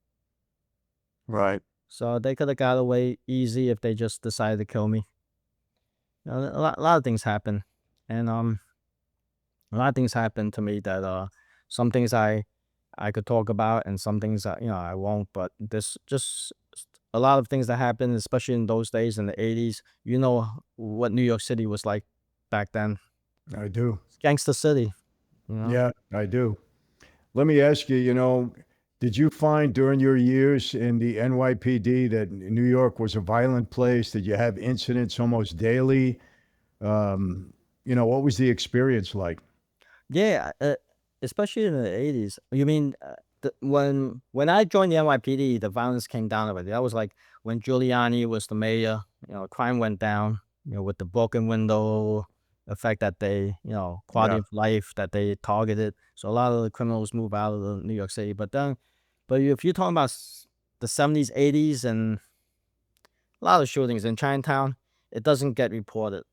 Right. So they could have got away easy if they just decided to kill me. You know, a lot of things happen, and a lot of things happen to me that some things I could talk about, and some things that, you know, I won't. But there's just a lot of things that happened, especially in those days in the '80s. You know what New York City was like back then. I do. It's gangster city. You know. Yeah, I do. Let me ask you, did you find during your years in the NYPD that New York was a violent place? Did you have incidents almost daily? What was the experience like? Yeah, especially in the '80s. You mean when I joined the NYPD, the violence came down already. That was like when Giuliani was the mayor. You know, crime went down. You know, with the broken window effect that they, you know, quality Yeah. of life that they targeted. So a lot of the criminals move out of New York City. But if you're talking about the '70s, '80s, and a lot of shootings in Chinatown, it doesn't get reported.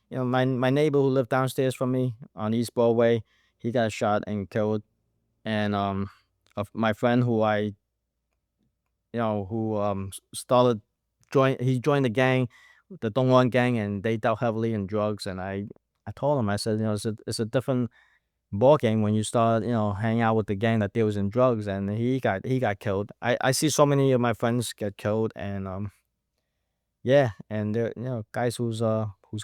You know, my neighbor who lived downstairs from me on East Broadway, he got shot and killed. And of my friend who started he joined the gang, the Dongwon gang, and they dealt heavily in drugs. And I told him, I said, you know, it's a different ball game when you start, you know, hanging out with the gang that deals in drugs. And he got killed. I see so many of my friends get killed. And yeah, and they're, you know, guys who's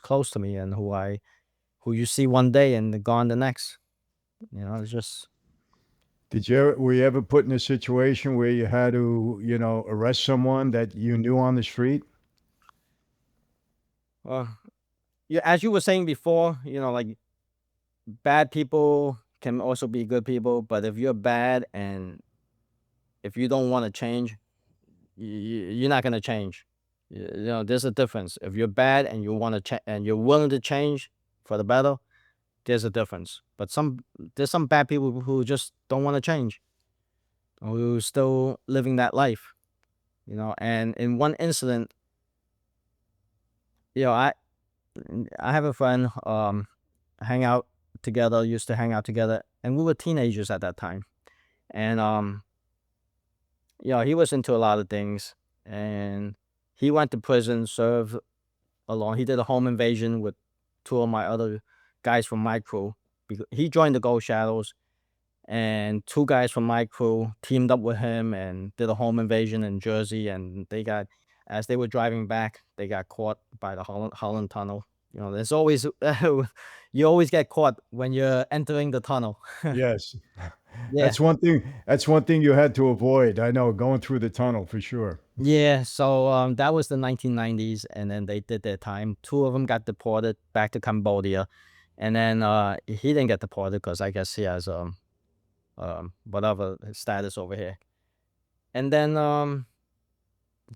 close to me, and who you see one day and they're gone the next. You know, it's just Were you ever put in a situation where you had to, arrest someone that you knew on the street? uh yeah, as you were saying before, you know, like, bad people can also be good people. But if you're bad and if you don't want to change, you're not gonna change. You know, there's a difference. If you're bad and you want to and you're willing to change for the better, there's a difference. But there's some bad people who just don't want to change, who still living that life. You know, and in one incident, you know, I have a friend, hang out together, used to hang out together, and we were teenagers at that time. And you know, he was into a lot of things, and he went to prison, served alone. He did a home invasion with two of my other guys from my crew. He joined the Gold Shadows, and two guys from my crew teamed up with him and did a home invasion in Jersey. And as they were driving back, they got caught by the Holland Tunnel. You know, there's always you always get caught when you're entering the tunnel. Yes. Yeah. That's one thing you had to avoid. I know, going through the tunnel for sure. Yeah, so that was the 1990s, and then they did their time. Two of them got deported back to Cambodia, and then he didn't get deported because I guess he has whatever his status over here. And then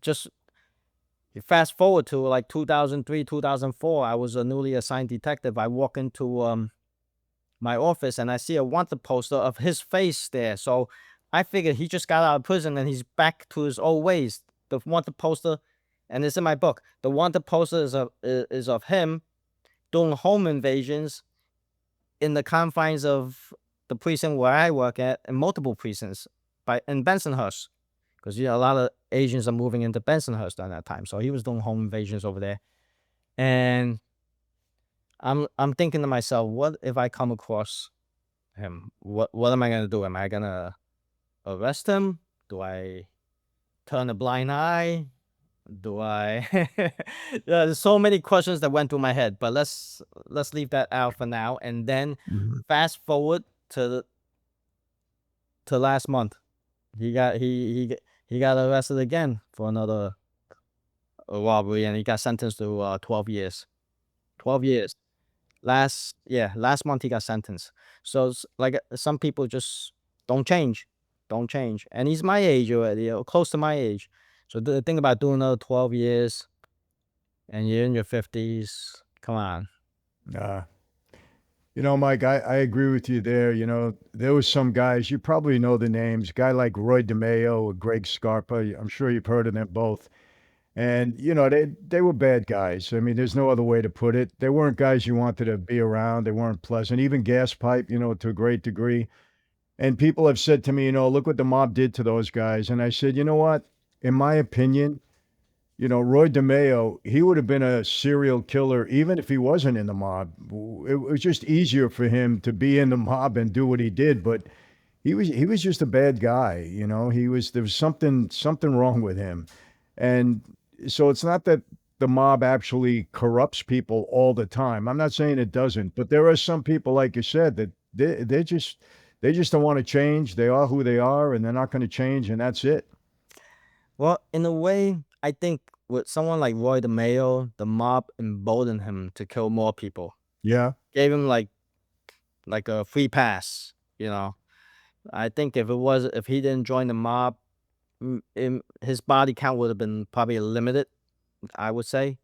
just fast forward to like 2003, 2004, I was a newly assigned detective. I walk into my office and I see a wanted poster of his face there. So I figured he just got out of prison and he's back to his old ways. The wanted poster, and it's in my book. The wanted poster is of him doing home invasions in the confines of the precinct where I work at, and multiple precincts in Bensonhurst, because a lot of Asians are moving into Bensonhurst during that time. So he was doing home invasions over there, and I'm thinking to myself, what if I come across him? What am I gonna do? Am I gonna arrest him? Do I turn a blind eye? Do I? There's so many questions that went through my head, but let's leave that out for now. And then Mhm. fast forward to last month, he got arrested again for another a robbery, and he got sentenced to 12 years. 12 years. Last month he got sentenced. So like some people just don't change, don't change. And he's my age already, close to my age. So the thing about doing another 12 years, and you're in your 50s. Come on. Uh, Mike, I agree with you there. There was some guys, you probably know the names, a guy like Roy DeMeo or Greg Scarpa. I'm sure you've heard of them both. And, they were bad guys. I mean, there's no other way to put it. They weren't guys you wanted to be around. They weren't pleasant. Even Gas Pipe, to a great degree. And people have said to me, look what the mob did to those guys. And I said, you know what? In my opinion, Roy DeMeo, he would have been a serial killer even if he wasn't in the mob. It was just easier for him to be in the mob and do what he did. But he was just a bad guy. There was something wrong with him. And so it's not that the mob actually corrupts people all the time. I'm not saying it doesn't, but there are some people, like you said, that they just don't want to change. They are who they are, and they're not going to change, and that's it. Well, in a way, I think with someone like Roy DeMeo, the mob emboldened him to kill more people. Yeah. Gave him like a free pass, I think if he didn't join the mob, his body count would have been probably limited, I would say,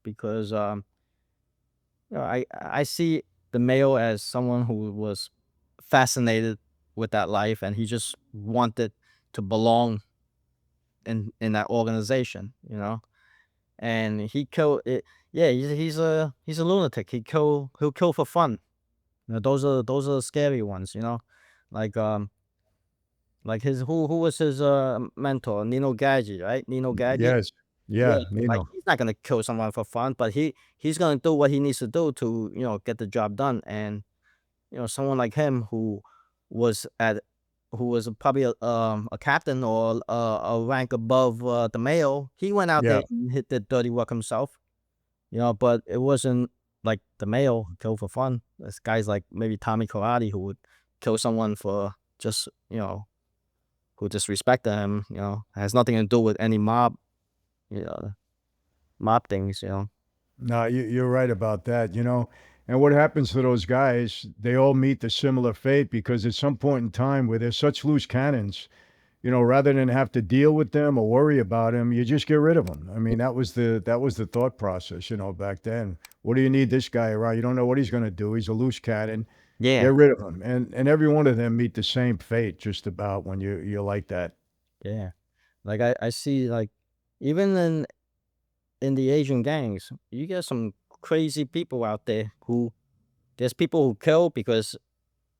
because I see DeMeo as someone who was fascinated with that life, and he just wanted to belong in that organization, and he killed it. Yeah, he's a lunatic. He'll kill for fun. Those are the scary ones, like his who was his mentor, Nino Gaggi, right? Nino Gaggi. Yes. Yeah, Yeah. like he's not gonna kill someone for fun, but he's gonna do what he needs to do to get the job done. And someone like him was at who was probably a captain or a rank above the male, he went out Yeah. there and hit the dirty work himself, but it wasn't like the male kill for fun. This guys like maybe Tommy Karate who would kill someone for just who disrespected him. Has nothing to do with any mob, you know, mob things. No, you're right about that. And what happens to those guys? They all meet the similar fate because at some point in time where they're such loose cannons, rather than have to deal with them or worry about them, you just get rid of them. I mean, that was the thought process, back then. What do you need this guy around? You don't know what he's going to do. He's a loose cannon. Yeah, Get rid of him. And every one of them meet the same fate just about when you're like that. yeah. Like I see like even in the Asian gangs, you get some crazy people out there who there's people who kill because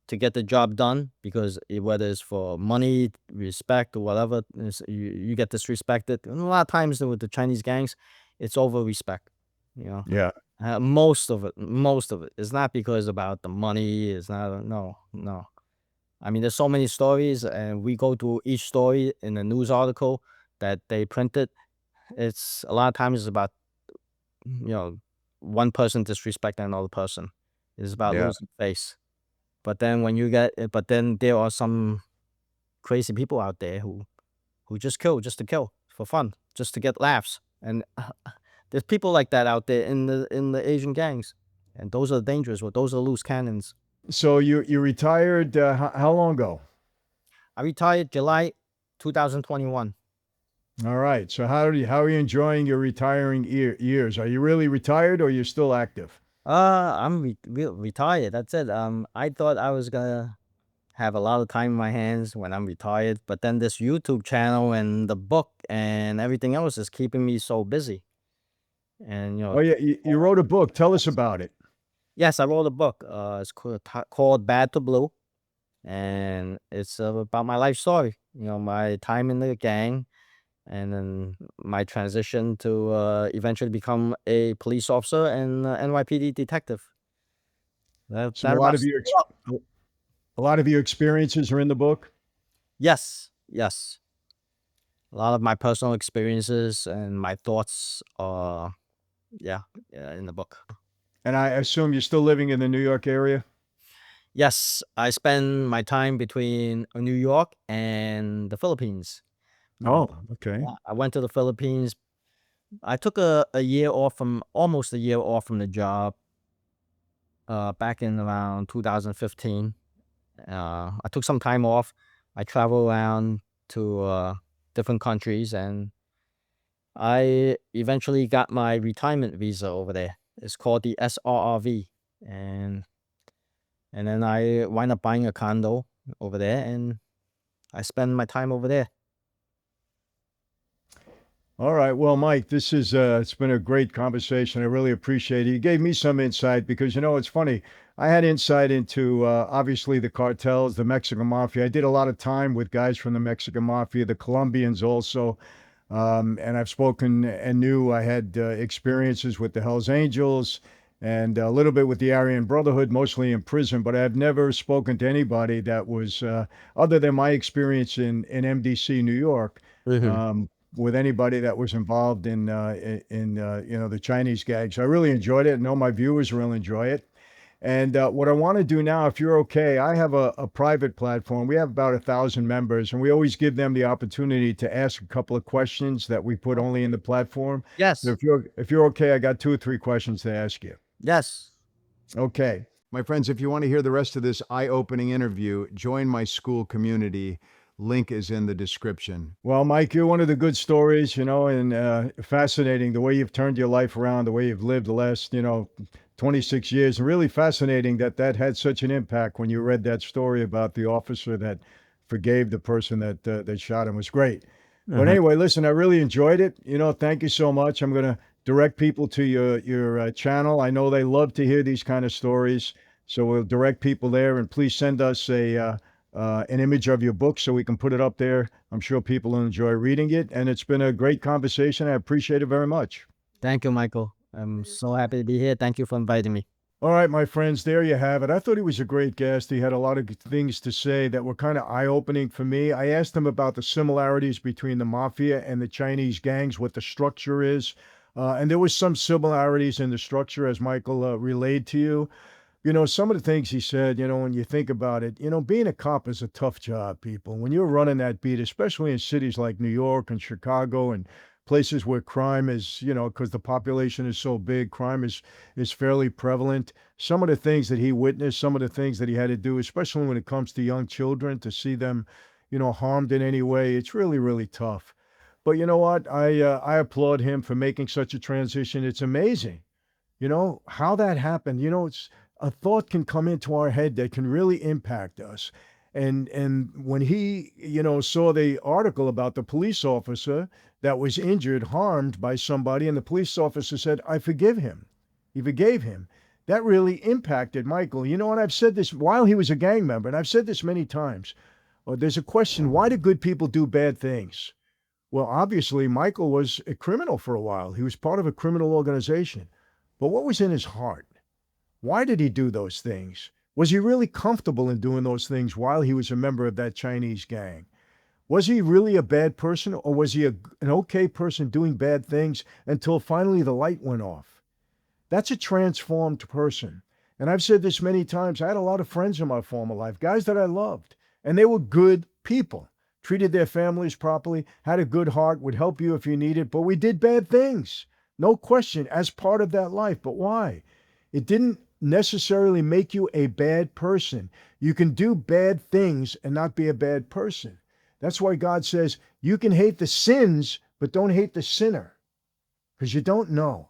to get the job done because whether it's for money, respect, or whatever, you get disrespected. And a lot of times with the Chinese gangs, it's over respect. You know, Yeah. most of it is not because about the money. It's not no. I mean, there's so many stories, and we go through each story in a news article that they printed. It's a lot of times it's about you know one person disrespecting another person. It's about Yeah. losing face. But then there are some crazy people out there who just kill just to kill for fun, just to get laughs. And there's people like that out there in the Asian gangs, and those are dangerous. Well, those are loose cannons. So you retired how long ago? I retired July 2021. All right. So how are you enjoying your retiring years? Are you really retired or you're still active? I'm retired. That's it. I thought I was gonna have a lot of time in my hands when I'm retired, but then this YouTube channel and the book and everything else is keeping me so busy. And Oh yeah, you wrote a book. Tell us about it. yes, I wrote a book. It's called Bad to Blue, and it's about my life story. My time in the gang, and then my transition to eventually become a police officer and NYPD detective. That So that wraps it up. a lot of your experiences are in the book. Yes, yes. A lot of my personal experiences and my thoughts are yeah, in the book. And I assume you're still living in the New York area? Yes, I spend my time between New York and the Philippines. Oh, okay. Yeah, I went to the Philippines I took a year off from almost a year off from the job back in around 2015. I took some time off. I traveled around to different countries, and I eventually got my retirement visa over there. It's called the SRRV, and then I wind up buying a condo over there, and I spend my time over there. All right. Well, Mike, this is it's been a great conversation. I really appreciate it. You gave me some insight because it's funny. I had insight into obviously the cartels, the Mexican mafia. I did a lot of time with guys from the Mexican mafia, the Colombians also. And I've spoken and knew I had experiences with the Hells Angels and a little bit with the Aryan Brotherhood, mostly in prison. But I've never spoken to anybody that was, other than my experience in MDC, New York, Hmm. um, with anybody that was involved in the Chinese gangs. I really enjoyed it. I know my viewers will enjoy it. And what I want to do now, if you're okay, I have a private platform. We have about 1,000 members, and we always give them the opportunity to ask a couple of questions that we put only in the platform. So Yes, if you're okay, I got 2 or 3 questions to ask you. yes. Okay. My friends, if you want to hear the rest of this eye-opening interview, join my school community. Link is in the description. Well, Mike, you're one of the good stories, and fascinating the way you've turned your life around, the way you've lived the last, 26 years. And really fascinating that had such an impact when you read that story about the officer that forgave the person that shot him. It was great. But Hmm. anyway, listen, I really enjoyed it. Thank you so much. I'm going to direct people to your channel. I know they love to hear these kind of stories, so we'll direct people there. And please send us an image of your book so we can put it up there. I'm sure people will enjoy reading it. And it's been a great conversation. I appreciate it very much. Thank you, Michael. I'm so happy to be here. Thank you for inviting me. All right, my friends, there you have it. I thought he was a great guest. He had a lot of things to say that were kind of eye-opening for me. I asked him about the similarities between the mafia and the Chinese gangs, what the structure is. And there was some similarities in the structure, as Michael relayed to you. Some of the things he said, when you think about it, being a cop is a tough job, people. When you're running that beat, especially in cities like New York and Chicago and places where crime is, because the population is so big, crime is fairly prevalent. Some of the things that he witnessed, some of the things that he had to do, especially when it comes to young children, to see them, harmed in any way, it's really, really tough. But you know what? I applaud him for making such a transition. It's amazing how that happened. It's a thought can come into our head that can really impact us. And when he saw the article about the police officer that was injured, harmed by somebody, and the police officer said, I forgive him, he forgave him, that really impacted Michael. And I've said this while he was a gang member, and I've said this many times. There's a question: why do good people do bad things? Well, obviously Michael was a criminal for a while. He was part of a criminal organization. But what was in his heart? Why did he do those things? Was he really comfortable in doing those things while he was a member of that Chinese gang? Was he really a bad person, or was he an okay person doing bad things until finally the light went off? That's a transformed person. And I've said this many times. I had a lot of friends in my former life, guys that I loved, and they were good people, treated their families properly, had a good heart, would help you if you needed, but we did bad things. No question, as part of that life. But why? It didn't necessarily make you a bad person. You can do bad things and not be a bad person. That's why God says you can hate the sins, but don't hate the sinner, because you don't know.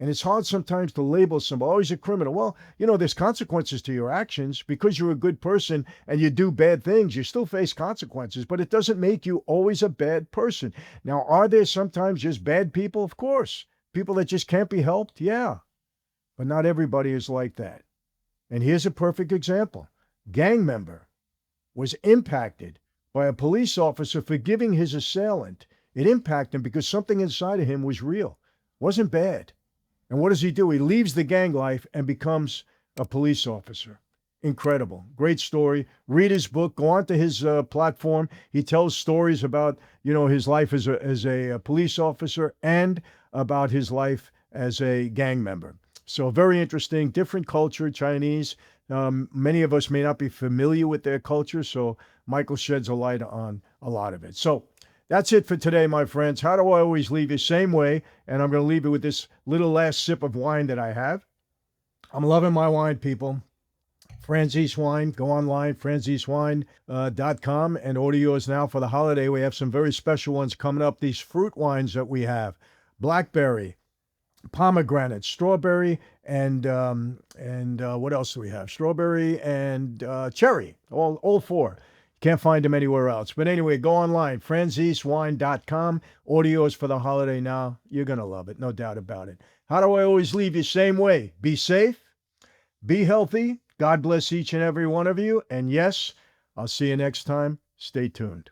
And it's hard sometimes to label somebody, oh, he's a criminal. Well, there's consequences to your actions. Because you're a good person and you do bad things, you still face consequences, but it doesn't make you always a bad person. Now, are there sometimes just bad people? Of course. People that just can't be helped? Yeah. But not everybody is like that. And here's a perfect example. Gang member was impacted by a police officer forgiving his assailant. It impacted him because something inside of him was real. Wasn't bad. And what does he do? He leaves the gang life and becomes a police officer. Incredible. Great story. Read his book. Go onto his platform. He tells stories about, his life as a police officer and about his life as a gang member. So very interesting, different culture, Chinese. Many of us may not be familiar with their culture, so Michael sheds a light on a lot of it. So That's it for today, my friends. How do I always leave you? Same way. And I'm going to leave you with this little last sip of wine that I have. I'm loving my wine, people. Franzese wine. Go online, franzesewine.com, and order yours now for the holiday. We have some very special ones coming up. These fruit wines that we have: blackberry, pomegranate, strawberry, and what else do we have? Strawberry and cherry. All four. Can't find them anywhere else. But anyway, go online, franzesewine.com. Order yours for the holiday now. You're going to love it, no doubt about it. How do I always leave you? Same way. Be safe. Be healthy. God bless each and every one of you. And yes, I'll see you next time. Stay tuned.